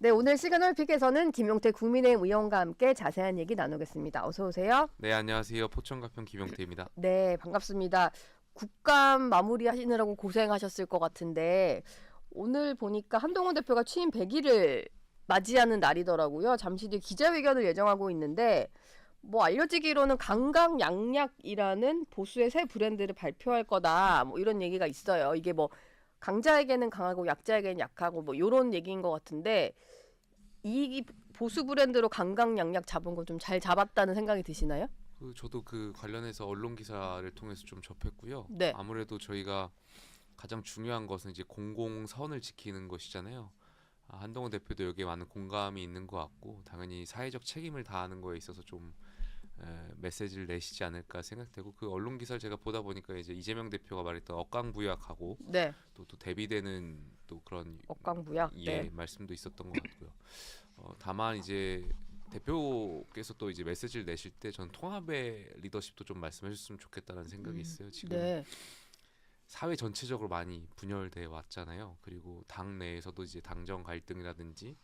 네, 오늘 시그널픽에서는 김용태 국민의힘 의원과 함께 자세한 얘기 나누겠습니다. 어서 오세요. 네, 안녕하세요. 포천가평 김용태입니다. 네, 반갑습니다. 국감 마무리하시느라고 고생하셨을 것 같은데 오늘 보니까 한동훈 대표가 취임 100일을 맞이하는 날이더라고요. 잠시 뒤 기자회견을 예정하고 있는데 뭐 알려지기로는 강강 양약이라는 보수의 새 브랜드를 발표할 거다. 뭐 이런 얘기가 있어요. 이게 뭐 강자에게는 강하고 약자에게는 약하고 뭐 이런 얘기인 것 같은데 이 보수 브랜드로 강강약약 잡은 거 좀 잘 잡았다는 생각이 드시나요? 저도 그 관련해서 언론 기사를 통해서 좀 접했고요. 네. 아무래도 저희가 가장 중요한 것은 이제 공공선을 지키는 것이잖아요. 한동훈 대표도 여기에 많은 공감이 있는 것 같고 당연히 사회적 책임을 다하는 거에 있어서 좀 메시지를 내시지 않을까 생각되고 그 언론 기사를 제가 보다 보니까 이제 이재명 대표가 말했던 억강부약하고 네. 또 대비되는 또 그런 억강부약. 예 네. 말씀도 있었던 것 같고요. 다만 이제 대표께서 또 이제 메시지를 내실 때 전 통합의 리더십도 좀 말씀해 주셨으면 좋겠다는 생각이 있어요. 지금 네. 사회 전체적으로 많이 분열돼 왔잖아요. 그리고 당 내에서도 이제 당정 갈등이라든지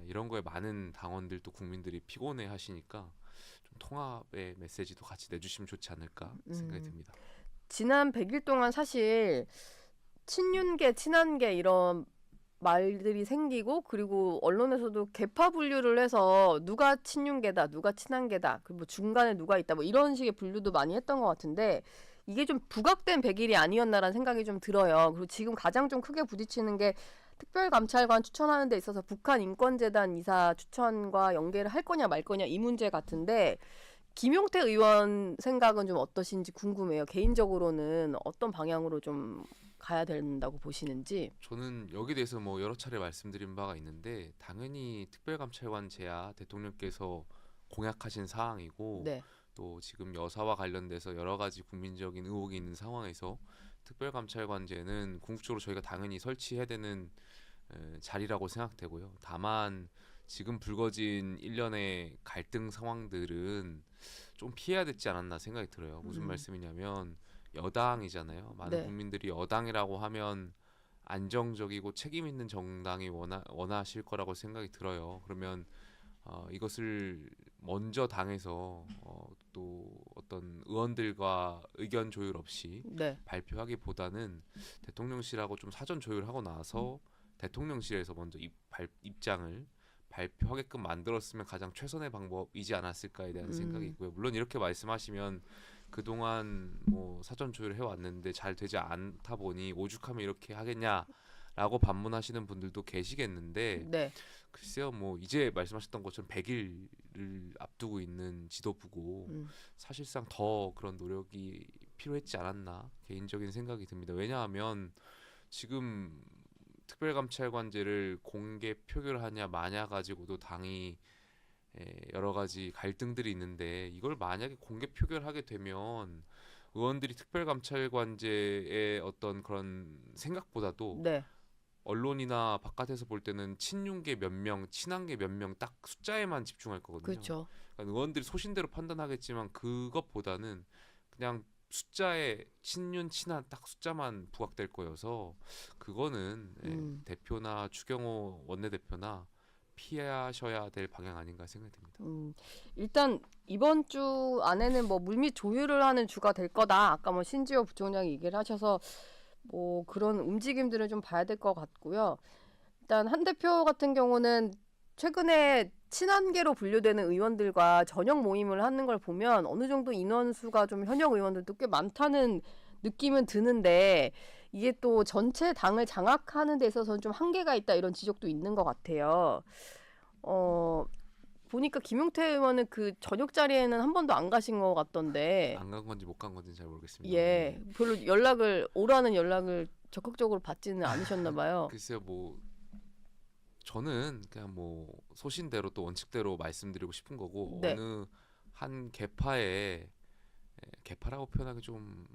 이런 거에 많은 당원들도 국민들이 피곤해 하시니까 좀 통합의 메시지도 같이 내주시면 좋지 않을까 생각이 듭니다. 지난 100일 동안 사실 친윤계, 친한계 이런 말들이 생기고 그리고 언론에서도 계파 분류를 해서 누가 친윤계다, 누가 친한계다, 그리고 뭐 중간에 누가 있다, 뭐 이런 식의 분류도 많이 했던 것 같은데 이게 좀 부각된 100일이 아니었나라는 생각이 좀 들어요. 그리고 지금 가장 좀 크게 부딪히는 게 특별감찰관 추천하는 데 있어서 북한 인권재단 이사 추천과 연계를 할 거냐 말 거냐 이 문제 같은데 김용태 의원 생각은 좀 어떠신지 궁금해요. 개인적으로는 어떤 방향으로 좀 가야 된다고 보시는지. 저는 여기에 대해서 뭐 여러 차례 말씀드린 바가 있는데 당연히 특별감찰관 제야 대통령께서 공약하신 사항이고 네. 또 지금 여사와 관련돼서 여러 가지 국민적인 의혹이 있는 상황에서 특별감찰관제는 궁극적으로 저희가 당연히 설치해야 되는 자리라고 생각되고요. 다만 지금 불거진 일련의 갈등 상황들은 좀 피해야 되지 않았나 생각이 들어요. 무슨 말씀이냐면 여당이잖아요. 많은 네. 국민들이 여당이라고 하면 안정적이고 책임 있는 정당이 원하실 거라고 생각이 들어요. 그러면 이것을 먼저 당에서 또 어떤 의원들과 의견 조율 없이 네. 발표하기보다는 대통령실하고 좀 사전 조율하고 나서 대통령실에서 먼저 입장을 발표하게끔 만들었으면 가장 최선의 방법이지 않았을까에 대한 생각이 있고요. 물론 이렇게 말씀하시면 그동안 뭐 사전 조율을 해왔는데 잘 되지 않다 보니 오죽하면 이렇게 하겠냐라고 반문하시는 분들도 계시겠는데 네. 글쎄요, 뭐 이제 말씀하셨던 것처럼 100일을 앞두고 있는 지도부고 사실상 더 그런 노력이 필요했지 않았나 개인적인 생각이 듭니다. 왜냐하면 지금 특별감찰관제를 공개 표결하냐 마냐 가지고도 당이 여러 가지 갈등들이 있는데 이걸 만약에 공개 표결하게 되면 의원들이 특별감찰관제의 어떤 그런 생각보다도 네. 언론이나 바깥에서 볼 때는 친윤계 몇 명, 친한계 몇 명 딱 숫자에만 집중할 거거든요. 그렇죠. 그러니까 의원들이 소신대로 판단하겠지만 그것보다는 그냥 숫자에 친윤, 친한 딱 숫자만 부각될 거여서 그거는 대표나 추경호 원내대표나 피하셔야 될 방향 아닌가 생각됩니다. 일단 이번 주 안에는 뭐 물밑 조율을 하는 주가 될 거다. 아까 뭐 신지호 부총장이 얘기를 하셔서 뭐 그런 움직임들을 좀 봐야 될 것 같고요. 일단 한 대표 같은 경우는 최근에 친한계로 분류되는 의원들과 저녁 모임을 하는 걸 보면 어느 정도 인원수가 좀 현역 의원들도 꽤 많다는 느낌은 드는데 이게 또 전체 당을 장악하는 데 있어서는 좀 한계가 있다 이런 지적도 있는 것 같아요. 보니까 김용태 의원은 그 저녁 자리에는 한 번도 안 가신 것 같던데 안 간 건지 못 간 건지는 잘 모르겠습니다만 예, 별로 오라는 연락을 적극적으로 받지는 않으셨나 봐요. 글쎄요 뭐 저는 그냥 뭐 소신대로 또 원칙대로 말씀드리고 싶은 거고 네. 어느 한 개파의 개파라고 표현하기 좀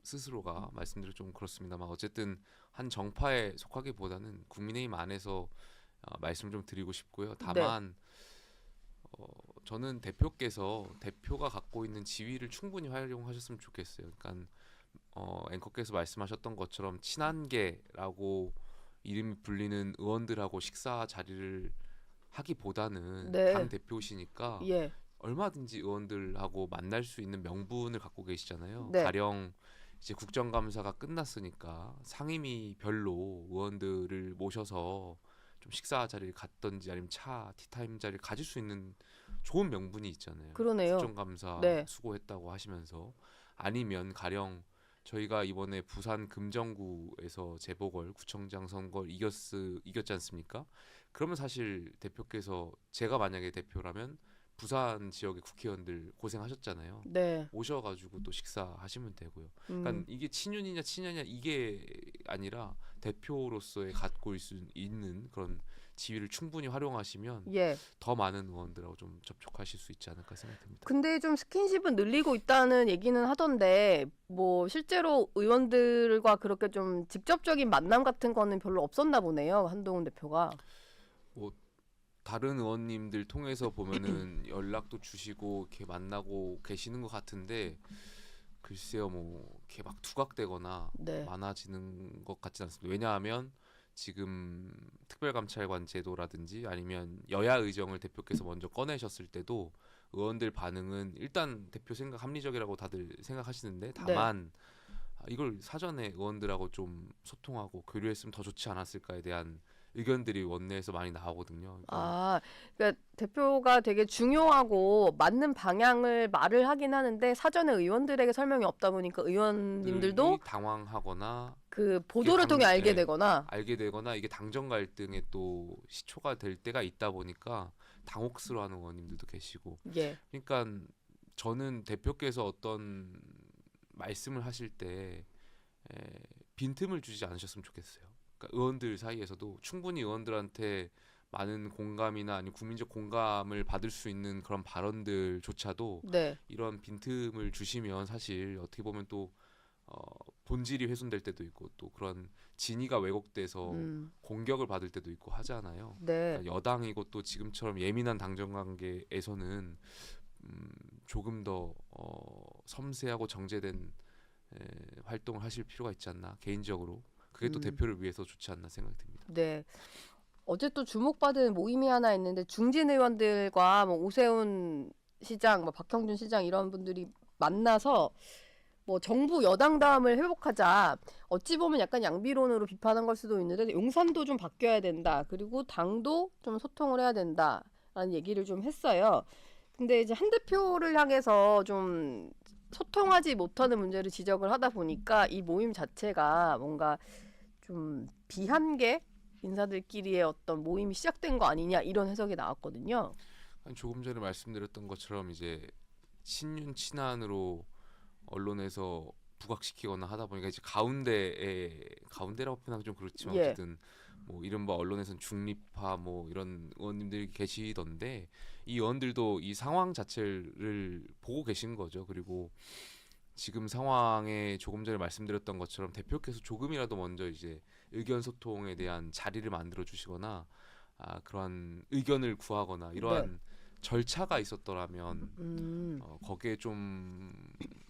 스스로가 말씀드려 좀 그렇습니다만 어쨌든 한 정파에 속하기보다는 국민의힘 안에서 말씀 좀 드리고 싶고요. 네. 다만 저는 대표가 갖고 있는 지위를 충분히 활용하셨으면 좋겠어요. 그러니까 앵커께서 말씀하셨던 것처럼 친한계라고 이름이 불리는 의원들하고 식사 자리를 하기보다는 네. 당 대표시니까 예. 얼마든지 의원들하고 만날 수 있는 명분을 갖고 계시잖아요. 네. 가령 이제 국정감사가 끝났으니까 상임위별로 의원들을 모셔서 좀 식사 자리를 갖던지 아니면 차 티타임 자리를 가질 수 있는 좋은 명분이 있잖아요. 그러네요. 국정감사 네. 수고했다고 하시면서 아니면 가령 저희가 이번에 부산 금정구에서 재보궐 구청장 선거를 이겼지 않습니까? 그러면 사실 대표께서 제가 만약에 대표라면 부산 지역의 국회의원들 고생하셨잖아요. 네. 오셔가지고 또 식사하시면 되고요. 그러니까 음. 이게 친윤이냐 친하냐 이게 아니라 대표로서의 갖고 있는 그런 지위를 충분히 활용하시면 예. 더 많은 의원들하고 좀 접촉하실 수 있지 않을까 생각됩니다. 근데 좀 스킨십은 늘리고 있다는 얘기는 하던데 뭐 실제로 의원들과 그렇게 좀 직접적인 만남 같은 거는 별로 없었나 보네요. 한동훈 대표가. 뭐 다른 의원님들 통해서 보면은 연락도 주시고 이렇게 만나고 계시는 것 같은데 글쎄요 뭐 이렇게 막 두각되거나 네. 많아지는 것 같지는 않습니다. 왜냐하면 지금 특별감찰관 제도라든지 아니면 여야 의정을 대표께서 먼저 꺼내셨을 때도 의원들 반응은 일단 대표 생각 합리적이라고 다들 생각하시는데 다만 이걸 사전에 의원들하고 좀 소통하고 교류했으면 더 좋지 않았을까에 대한 의견들이 원내에서 많이 나오거든요. 그러니까 아, 그러니까 대표가 되게 중요하고 맞는 방향을 말을 하긴 하는데 사전에 의원들에게 설명이 없다 보니까 의원님들도 들이 당황하거나 그 보도를 통해 알게 예, 되거나 알게 되거나 이게 당정 갈등에 또 시초가 될 때가 있다 보니까 당혹스러워하는 의원님들도 계시고 예. 그러니까 저는 대표께서 어떤 말씀을 하실 때 빈틈을 주지 않으셨으면 좋겠어요. 그러니까 의원들 사이에서도 충분히 의원들한테 많은 공감이나 아니 국민적 공감을 받을 수 있는 그런 발언들조차도 네. 이런 빈틈을 주시면 사실 어떻게 보면 또 본질이 훼손될 때도 있고 또 그런 진위가 왜곡돼서 공격을 받을 때도 있고 하잖아요. 네. 그러니까 여당이고 또 지금처럼 예민한 당정 관계에서는 조금 더 섬세하고 정제된 활동을 하실 필요가 있지 않나 개인적으로 그게 또 대표를 위해서 좋지 않나 생각이 듭니다. 네. 어제 또 주목받은 모임이 하나 있는데 중진 의원들과 뭐 오세훈 시장, 뭐 박형준 시장 이런 분들이 만나서 뭐 정부 여당 다음을 회복하자. 어찌 보면 약간 양비론으로 비판한 걸 수도 있는데 용산도 좀 바뀌어야 된다. 그리고 당도 좀 소통을 해야 된다라는 얘기를 좀 했어요. 근데 이제 한 대표를 향해서 좀 소통하지 못하는 문제를 지적을 하다 보니까 이 모임 자체가 뭔가 좀 비한계 인사들끼리의 어떤 모임이 시작된 거 아니냐 이런 해석이 나왔거든요. 조금 전에 말씀드렸던 것처럼 이제 친윤 친한으로 언론에서 부각시키거나 하다 보니까 이제 가운데라고 표현하기 좀 그렇지만 예. 어쨌든 뭐 이른바 언론에서는 중립파 뭐 이런 의원님들이 계시던데 이 의원들도 이 상황 자체를 보고 계신 거죠. 그리고 지금 상황에 조금 전에 말씀드렸던 것처럼 대표께서 조금이라도 먼저 이제 의견 소통에 대한 자리를 만들어 주시거나 그러한 의견을 구하거나 이러한 절차가 있었더라면 거기에 좀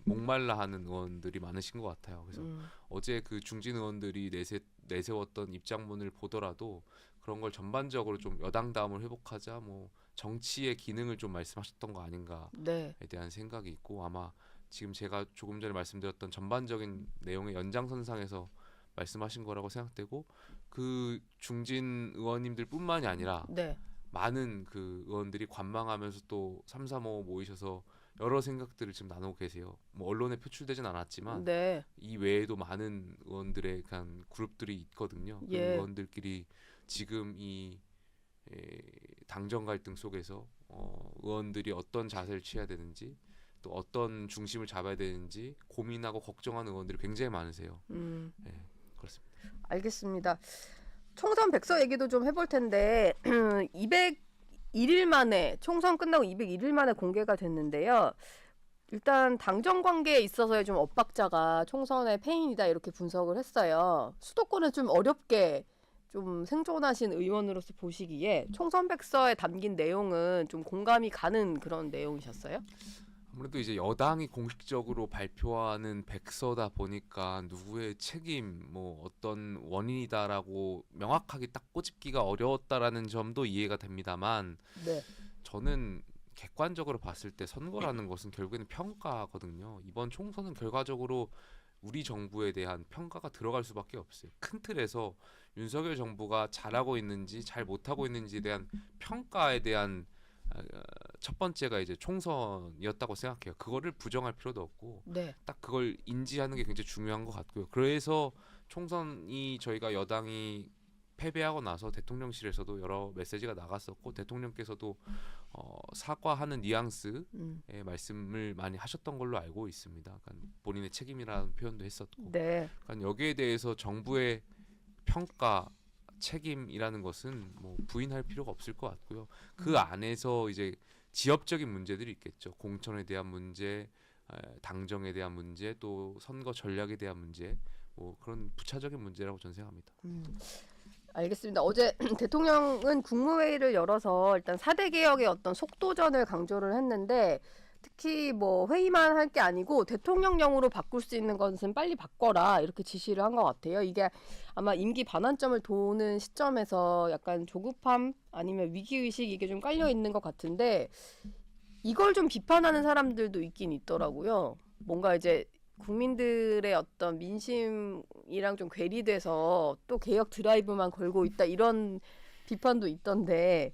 목말라 하는 의원들이 많으신 것 같아요. 그래서 어제 그 중진 의원들이 내세웠던 입장문을 보더라도 그런 걸 전반적으로 좀 여당 다음을 회복하자 뭐 정치의 기능을 좀 말씀하셨던 거 아닌가에 네. 대한 생각이 있고 아마 지금 제가 조금 전에 말씀드렸던 전반적인 내용의 연장선상에서 말씀하신 거라고 생각되고 그 중진 의원님들뿐만이 아니라 네. 많은 그 의원들이 관망하면서 또 3, 3, 5 모이셔서 여러 생각들을 지금 나누고 계세요. 뭐 언론에 표출되진 않았지만 네. 이 외에도 많은 의원들의 그냥 그룹들이 있거든요. 그 예. 의원들끼리 지금 이 당정 갈등 속에서 의원들이 어떤 자세를 취해야 되는지 또 어떤 중심을 잡아야 되는지 고민하고 걱정하는 의원들이 굉장히 많으세요. 네, 그렇습니다. 알겠습니다. 총선 백서 얘기도 좀 해볼 텐데 201일 만에 총선 끝나고 201일 만에 공개가 됐는데요. 일단 당정 관계에 있어서의 좀 엇박자가 총선의 패인이다 이렇게 분석을 했어요. 수도권에 좀 어렵게 좀 생존하신 의원으로서 보시기에 총선 백서에 담긴 내용은 좀 공감이 가는 그런 내용이셨어요? 아무래도 이제 여당이 공식적으로 발표하는 백서다 보니까 누구의 책임, 뭐 어떤 원인이다라고 명확하게 딱 꼬집기가 어려웠다라는 점도 이해가 됩니다만 네. 저는 객관적으로 봤을 때 선거라는 것은 결국에는 평가거든요. 이번 총선은 결과적으로 우리 정부에 대한 평가가 들어갈 수밖에 없어요. 큰 틀에서 윤석열 정부가 잘하고 있는지 잘 못하고 있는지에 대한 평가에 대한 첫 번째가 이제 총선이었다고 생각해요. 그거를 부정할 필요도 없고 네. 딱 그걸 인지하는 게 굉장히 중요한 것 같고요. 그래서 총선이 저희가 여당이 패배하고 나서 대통령실에서도 여러 메시지가 나갔었고 대통령께서도 사과하는 뉘앙스의 음. 말씀을 많이 하셨던 걸로 알고 있습니다. 그러니까 본인의 책임이라는 표현도 했었고, 네. 그러니까 여기에 대해서 정부의 평가 책임이라는 것은 뭐 부인할 필요가 없을 것 같고요. 그 안에서 이제 지역적인 문제들이 있겠죠. 공천에 대한 문제, 당정에 대한 문제, 또 선거 전략에 대한 문제, 뭐 그런 부차적인 문제라고 저는 생각합니다. 알겠습니다. 어제 대통령은 국무회의를 열어서 일단 4대 개혁의 어떤 속도전을 강조를 했는데 특히 뭐 회의만 할 게 아니고 대통령령으로 바꿀 수 있는 것은 빨리 바꿔라 이렇게 지시를 한 것 같아요. 이게 아마 임기 반환점을 도는 시점에서 약간 조급함 아니면 위기의식 이게 좀 깔려 있는 것 같은데 이걸 좀 비판하는 사람들도 있긴 있더라고요. 뭔가 이제 국민들의 어떤 민심이랑 좀 괴리돼서 또 개혁 드라이브만 걸고 있다 이런 비판도 있던데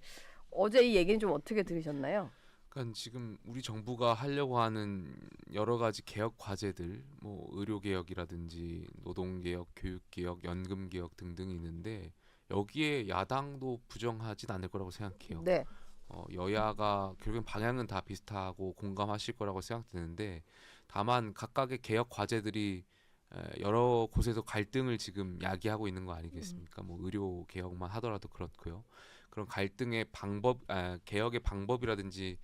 어제 이 얘기는 좀 어떻게 들으셨나요? 그러니까 지금 우리 정부가 하려고 하는 여러 가지 개혁 과제들, 뭐 의료 개혁이라든지 노동 개혁, 교육 개혁, 연금 개혁 등등이 있는데 여기에 야당도 부정하진 않을 거라고 생각해요. 네. 여야가 결국엔 방향은 다 비슷하고 공감하실 거라고 생각되는데 다만 각각의 개혁 과제들이 여러 곳에서 갈등을 지금 야기하고 있는 거 아니겠습니까? 뭐 의료 개혁만 하더라도 그렇고요. 그런 갈등의 개혁의 방법이라든지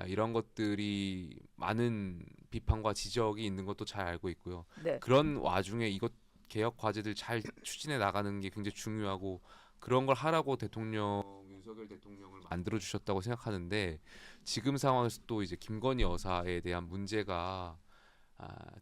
이런 것들이 많은 비판과 지적이 있는 것도 잘 알고 있고요. 네. 그런 와중에 이것 개혁 과제들 잘 추진해 나가는 게 굉장히 중요하고 그런 걸 하라고 윤석열 대통령을 만들어 주셨다고 생각하는데 지금 상황에서 또 이제 김건희 여사에 대한 문제가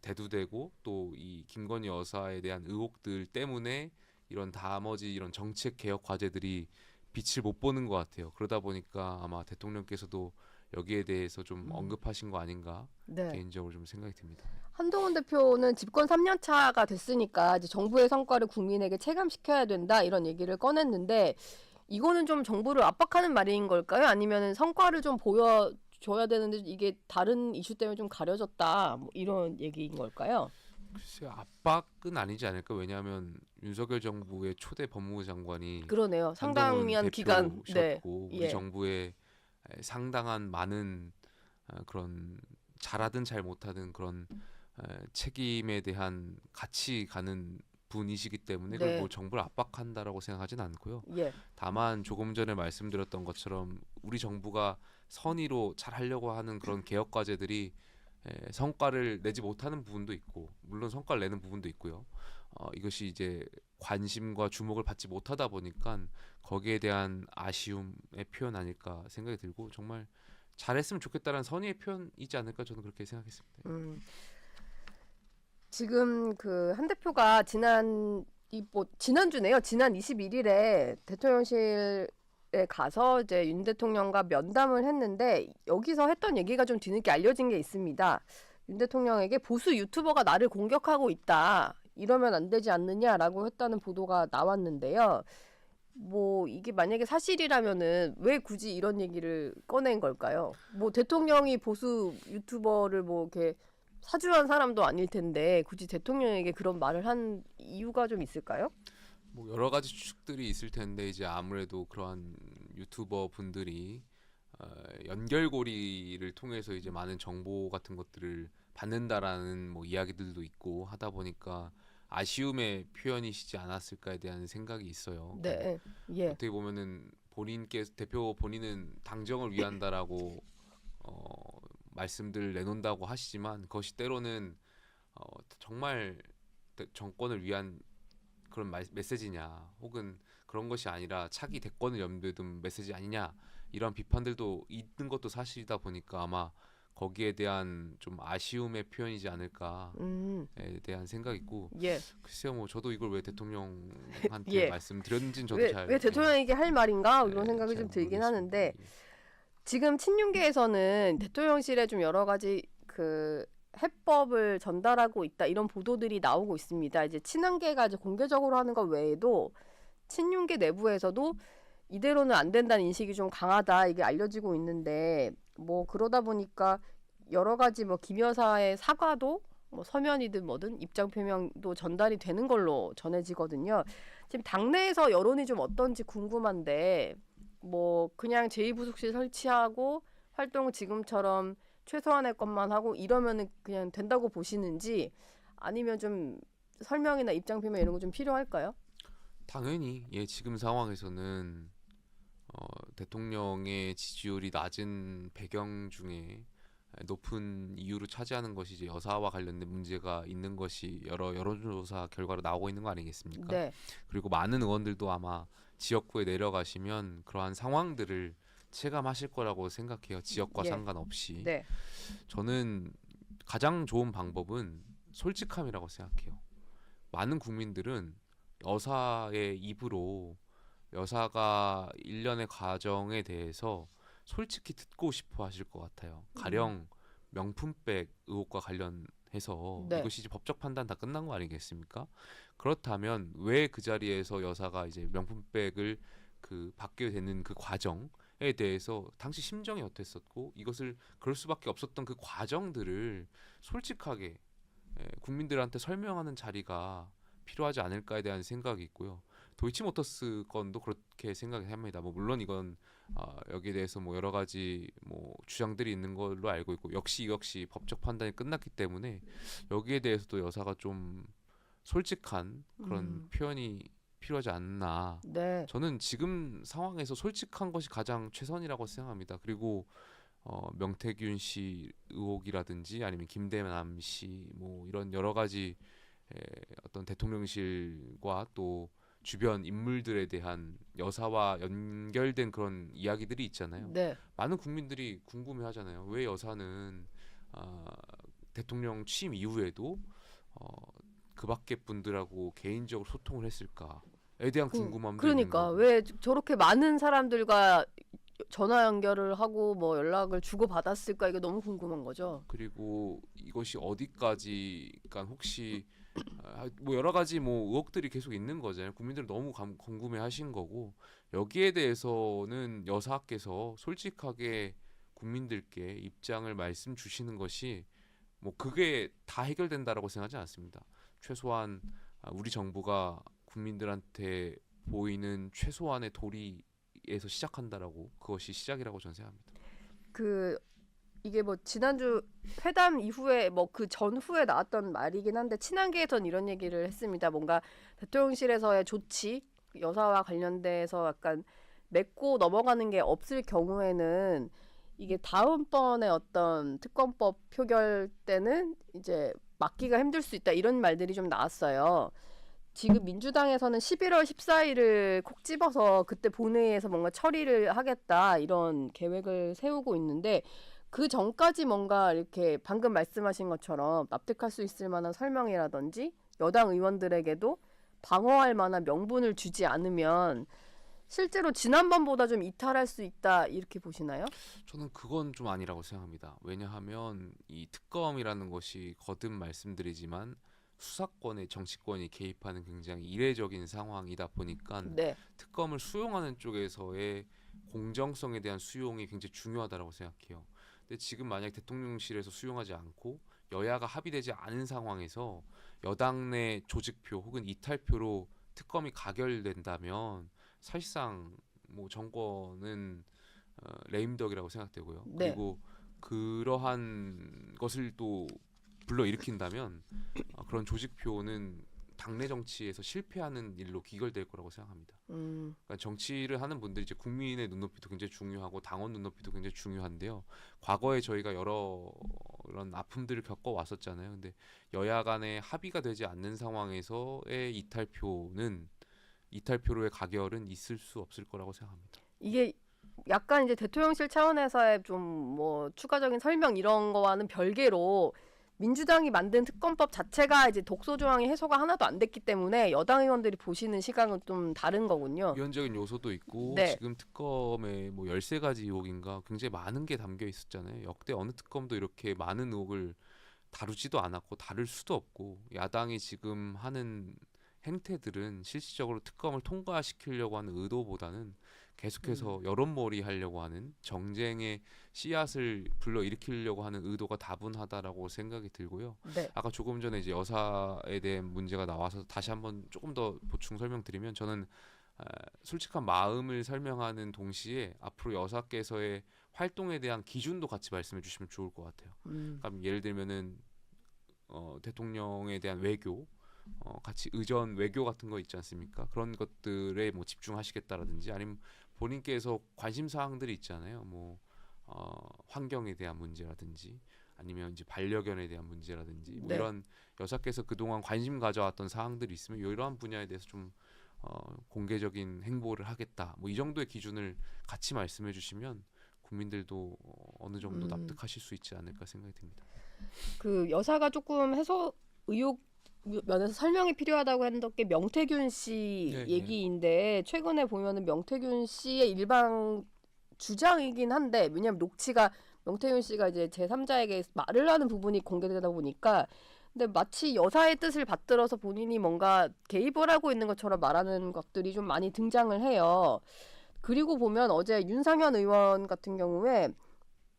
대두되고 또 이 김건희 여사에 대한 의혹들 때문에 이런 나머지 이런 정책 개혁 과제들이 빛을 못 보는 것 같아요. 그러다 보니까 아마 대통령께서도 여기에 대해서 좀 언급하신 거 아닌가 네. 개인적으로 좀 생각이 듭니다. 한동훈 대표는 집권 3년 차가 됐으니까 이제 정부의 성과를 국민에게 체감시켜야 된다 이런 얘기를 꺼냈는데 이거는 좀 정부를 압박하는 말인 걸까요? 아니면 성과를 좀 보여줘야 되는데 이게 다른 이슈 때문에 좀 가려졌다 뭐 이런 얘기인 걸까요? 글쎄요, 압박은 아니지 않을까? 왜냐하면 윤석열 정부의 초대 법무부 장관이 그러네요. 한동훈 상당한 기간. 네. 대표셨고 우리 예. 정부의 상당한 많은 그런 잘하든 잘 못하든 그런 책임에 대한 같이 가는 분이시기 때문에 그걸 네. 뭐 정부를 압박한다라고 생각하진 않고요. 예. 다만 조금 전에 말씀드렸던 것처럼 우리 정부가 선의로 잘 하려고 하는 그런 개혁 과제들이 성과를 내지 못하는 부분도 있고 물론 성과를 내는 부분도 있고요. 이것이 이제 관심과 주목을 받지 못하다 보니까 거기에 대한 아쉬움의 표현 아닐까 생각이 들고 정말 잘했으면 좋겠다는 선의의 표현이지 않을까 저는 그렇게 생각했습니다. 음. 지금 그 한 대표가 지난주네요. 지난 21일에 대통령실에 가서 이제 윤 대통령과 면담을 했는데 여기서 했던 얘기가 좀 뒤늦게 알려진 게 있습니다. 윤 대통령에게 보수 유튜버가 나를 공격하고 있다. 이러면 안 되지 않느냐라고 했다는 보도가 나왔는데요. 뭐 이게 만약에 사실이라면은 왜 굳이 이런 얘기를 꺼낸 걸까요? 뭐 대통령이 보수 유튜버를 뭐 이렇게 사주한 사람도 아닐 텐데 굳이 대통령에게 그런 말을 한 이유가 좀 있을까요? 뭐 여러 가지 추측들이 있을 텐데 이제 아무래도 그러한 유튜버 분들이 연결고리를 통해서 이제 많은 정보 같은 것들을 받는다라는 뭐 이야기들도 있고 하다 보니까 아쉬움의 표현이시지 않았을까에 대한 생각이 있어요. 네, 예, 어떻게 보면은 대표 본인은 당정을 위한다라고 말씀들 내놓는다고 하시지만 그것이 때로는 정말 정권을 위한 그런 메시지냐 혹은 그런 것이 아니라 차기 대권을 염두에 둔 메시지 아니냐 이런 비판들도 있는 것도 사실이다 보니까 아마 거기에 대한 좀 아쉬움의 표현이지 않을까에 대한 생각이 있고 예. 글쎄요 뭐 저도 이걸 왜 대통령한테 예. 말씀드렸는지는 저도 왜, 잘 왜 대통령에게 할 말인가 예, 이런 생각이 잘 좀 들긴 모르겠습니다. 하는데 예. 지금 친윤계에서는 대통령실에 좀 여러 가지 그 해법을 전달하고 있다 이런 보도들이 나오고 있습니다. 이제 친한계가 이제 공개적으로 하는 것 외에도 친윤계 내부에서도 이대로는 안 된다는 인식이 좀 강하다 이게 알려지고 있는데 뭐 그러다 보니까 여러 가지 뭐 김 여사의 사과도 뭐 서면이든 뭐든 입장 표명도 전달이 되는 걸로 전해지거든요. 지금 당내에서 여론이 좀 어떤지 궁금한데 뭐 그냥 제2부속실 설치하고 활동을 지금처럼 최소한의 것만 하고 이러면은 그냥 된다고 보시는지 아니면 좀 설명이나 입장 표명 이런 거 좀 필요할까요? 당연히 예 지금 상황에서는 대통령의 지지율이 낮은 배경 중에 높은 이유로 차지하는 것이 이제 여사와 관련된 문제가 있는 것이 여러 여론조사 결과로 나오고 있는 거 아니겠습니까? 네, 그리고 많은 의원들도 아마 지역구에 내려가시면 그러한 상황들을 체감하실 거라고 생각해요. 지역과 예, 상관없이. 네, 저는 가장 좋은 방법은 솔직함이라고 생각해요. 많은 국민들은 여사의 입으로 여사가 일련의 과정에 대해서 솔직히 듣고 싶어 하실 것 같아요. 가령 명품백 의혹과 관련해서 네, 이것이 이제 법적 판단 다 끝난 거 아니겠습니까? 그렇다면 왜 그 자리에서 여사가 이제 명품백을 그 받게 되는 그 과정에 대해서 당시 심정이 어땠었고 이것을 그럴 수밖에 없었던 그 과정들을 솔직하게 국민들한테 설명하는 자리가 필요하지 않을까에 대한 생각이 있고요. 도이치모터스 건도 그렇게 생각합니다. 뭐 물론 이건 여기에 대해서 뭐 여러 가지 뭐 주장들이 있는 걸로 알고 있고 역시 법적 판단이 끝났기 때문에 여기에 대해서도 여사가 좀 솔직한 그런 표현이 필요하지 않나. 네, 저는 지금 상황에서 솔직한 것이 가장 최선이라고 생각합니다. 그리고 명태균 씨 의혹이라든지 아니면 김대남 씨 뭐 이런 여러 가지 어떤 대통령실과 또 주변 인물들에 대한 여사와 연결된 그런 이야기들이 있잖아요. 네. 많은 국민들이 궁금해하잖아요. 왜 여사는 아, 대통령 취임 이후에도 어, 그 밖에 분들하고 개인적으로 소통을 했을까에 대한 궁금함도 있는 그러니까 거고. 왜 저렇게 많은 사람들과 전화 연결을 하고 뭐 연락을 주고 받았을까 이게 너무 궁금한 거죠. 그리고 이것이 어디까지, 그러니까 혹시 뭐 여러 가지 뭐 의혹들이 계속 있는 거잖아요. 국민들 너무 궁금해하신 거고 여기에 대해서는 여사께서 솔직하게 국민들께 입장을 말씀 주시는 것이 뭐 그게 다 해결된다라고 생각하지 않습니다. 최소한 우리 정부가 국민들한테 보이는 최소한의 도리에서 시작한다라고 그것이 시작이라고 저는 생각합니다. 그 이게 뭐 지난주 회담 이후에 뭐 그 전후에 나왔던 말이긴 한데 친한계에선 이런 얘기를 했습니다. 뭔가 대통령실에서의 조치 여사와 관련돼서 약간 맺고 넘어가는 게 없을 경우에는 이게 다음번에 어떤 특검법 표결 때는 이제 막기가 힘들 수 있다 이런 말들이 좀 나왔어요. 지금 민주당에서는 11월 14일을 콕 집어서 그때 본회의에서 뭔가 처리를 하겠다 이런 계획을 세우고 있는데 그 전까지 뭔가 이렇게 방금 말씀하신 것처럼 납득할 수 있을 만한 설명이라든지 여당 의원들에게도 방어할 만한 명분을 주지 않으면 실제로 지난번보다 좀 이탈할 수 있다 이렇게 보시나요? 저는 그건 좀 아니라고 생각합니다. 왜냐하면 이 특검이라는 것이 거듭 말씀드리지만 수사권에 정치권이 개입하는 굉장히 이례적인 상황이다 보니까 네, 특검을 수용하는 쪽에서의 공정성에 대한 수용이 굉장히 중요하다고 생각해요. 근데 지금 만약 대통령실에서 수용하지 않고 여야가 합의되지 않은 상황에서 여당 내 조직표 혹은 이탈표로 특검이 가결된다면 사실상 뭐 정권은 레임덕이라고 생각되고요. 네. 그리고 그러한 것을 또 불러일으킨다면 그런 조직표는 당내 정치에서 실패하는 일로 귀결될 거라고 생각합니다. 그러니까 정치를 하는 분들이 이제 국민의 눈높이도 굉장히 중요하고 당원 눈높이도 굉장히 중요한데요. 과거에 저희가 여러 이런 아픔들을 겪어 왔었잖아요. 근데 여야 간에 합의가 되지 않는 상황에서의 이탈표로의 가결은 있을 수 없을 거라고 생각합니다. 이게 약간 이제 대통령실 차원에서의 좀 뭐 추가적인 설명 이런 거와는 별개로 민주당이 만든 특검법 자체가 이제 독소 조항이 해소가 하나도 안 됐기 때문에 여당 의원들이 보시는 시각은 좀 다른 거군요. 위헌적인 요소도 있고 네. 지금 특검에 뭐 13가지 의혹인가 굉장히 많은 게 담겨 있었잖아요. 역대 어느 특검도 이렇게 많은 의혹을 다루지도 않았고 다룰 수도 없고 야당이 지금 하는 행태들은 실질적으로 특검을 통과시키려고 하는 의도보다는 계속해서 여론몰이 하려고 하는 정쟁의 씨앗을 불러일으키려고 하는 의도가 다분하다라고 생각이 들고요. 네. 아까 조금 전에 이제 여사에 대한 문제가 나와서 다시 한번 조금 더 보충 설명드리면 저는 솔직한 마음을 설명하는 동시에 앞으로 여사께서의 활동에 대한 기준도 같이 말씀해 주시면 좋을 것 같아요. 그러니까 예를 들면은 대통령에 대한 외교, 같이 의전 외교 같은 거 있지 않습니까? 그런 것들에 뭐 집중하시겠다라든지 아니면 본인께서 관심 사항들이 있잖아요. 뭐 환경에 대한 문제라든지 아니면 이제 반려견에 대한 문제라든지 뭐 네. 이런 여사께서 그동안 관심 가져왔던 사항들이 있으면 이러한 분야에 대해서 좀 공개적인 행보를 하겠다. 뭐 이 정도의 기준을 같이 말씀해 주시면 국민들도 어느 정도 납득하실 수 있지 않을까 생각이 듭니다. 그 여사가 조금 해소 의혹 면에서 설명이 필요하다고 했던 게 명태균 씨 예, 예. 얘기인데 최근에 보면은 명태균 씨의 일방 주장이긴 한데 왜냐하면 녹취가 명태균 씨가 이제 제3자에게 말을 하는 부분이 공개되다 보니까 근데 마치 여사의 뜻을 받들어서 본인이 뭔가 개입을 하고 있는 것처럼 말하는 것들이 좀 많이 등장을 해요. 그리고 보면 어제 윤상현 의원 같은 경우에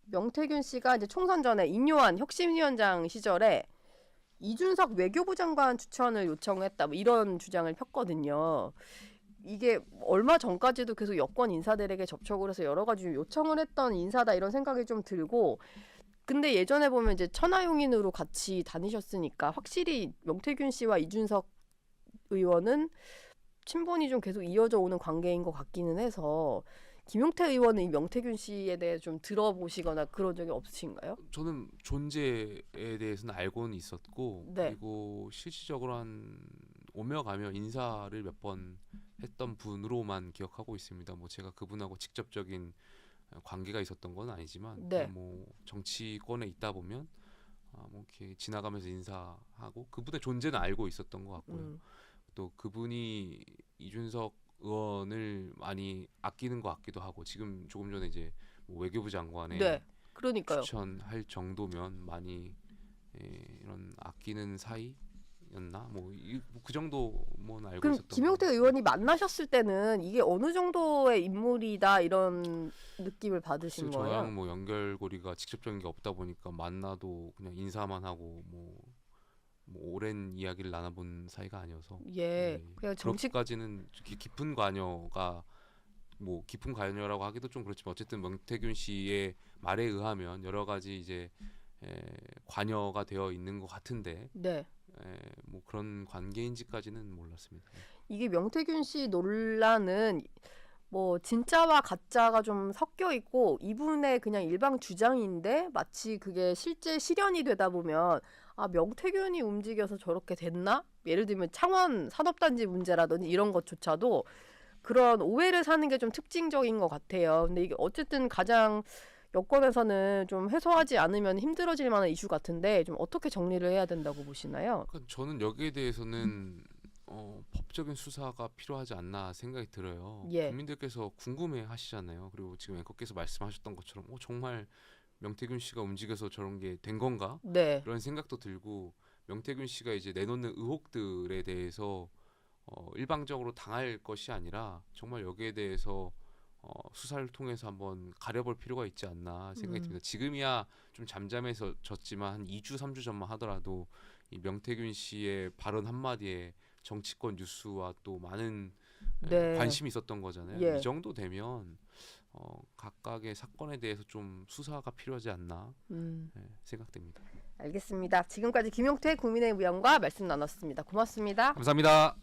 명태균 씨가 이제 총선 전에 인요한 혁신위원장 시절에 이준석 외교부 장관 추천을 요청했다 뭐 이런 주장을 폈거든요. 이게 얼마 전까지도 계속 여권 인사들에게 접촉을 해서 여러 가지 요청을 했던 인사다 이런 생각이 좀 들고 근데 예전에 보면 이제 천하용인으로 같이 다니셨으니까 확실히 명태균 씨와 이준석 의원은 친분이 좀 계속 이어져 오는 관계인 것 같기는 해서 김용태 의원은 이 명태균 씨에 대해 좀 들어보시거나 그런 적이 없으신가요? 저는 존재에 대해서는 알고는 있었고 네. 그리고 실질적으로 한 오며 가며 인사를 몇 번 했던 분으로만 기억하고 있습니다. 뭐 제가 그분하고 직접적인 관계가 있었던 건 아니지만 네. 뭐 정치권에 있다 보면 뭐 이렇게 지나가면서 인사하고 그분의 존재는 알고 있었던 것 같고요. 또 그분이 이준석 의원을 많이 아끼는 것 같기도 하고 지금 조금 전에 이제 뭐 외교부 장관에 네. 그러니까요. 추천할 정도면 많이 이런 아끼는 사이였나 뭐 그 정도만 알고 그럼 있었던 김용태 것 의원이 만나셨을 때는 이게 어느 정도의 인물이다 이런 느낌을 글쎄요, 받으신 저랑 거예요? 뭐 연결고리가 직접적인 게 없다 보니까 만나도 그냥 인사만 하고 뭐 오랜 이야기를 나눠본 사이가 아니어서 예. 그냥 정치 그렇게까지는 깊은 관여가 뭐 깊은 관여라고 하기도 좀 그렇지만 어쨌든 명태균 씨의 말에 의하면 여러 가지 이제 관여가 되어 있는 것 같은데 네. 뭐 그런 관계인지까지는 몰랐습니다. 이게 명태균 씨 논란은 뭐 진짜와 가짜가 좀 섞여 있고 이분의 그냥 일방 주장인데 마치 그게 실제 실현이 되다 보면 아 명태균이 움직여서 저렇게 됐나? 예를 들면 창원 산업단지 문제라든지 이런 것조차도 그런 오해를 사는 게 좀 특징적인 것 같아요. 근데 이게 어쨌든 가장 여권에서는 좀 해소하지 않으면 힘들어질 만한 이슈 같은데 좀 어떻게 정리를 해야 된다고 보시나요? 그러니까 저는 여기에 대해서는 법적인 수사가 필요하지 않나 생각이 들어요. 예. 국민들께서 궁금해하시잖아요. 그리고 지금 앵커께서 말씀하셨던 것처럼 정말 명태균 씨가 움직여서 저런 게 된 건가? 네. 그런 생각도 들고 명태균 씨가 이제 내놓는 의혹들에 대해서 일방적으로 당할 것이 아니라 정말 여기에 대해서 수사를 통해서 한번 가려볼 필요가 있지 않나 생각이 듭니다. 지금이야 좀 잠잠해졌지만 한 2주, 3주 전만 하더라도 이 명태균 씨의 발언 한마디에 정치권 뉴스와 또 많은 네. 관심이 있었던 거잖아요. 예. 이 정도 되면 각각의 사건에 대해서 좀 수사가 필요하지 않나 생각됩니다. 알겠습니다. 지금까지 김용태 국민의힘 의원과 말씀 나눴습니다. 고맙습니다. 감사합니다.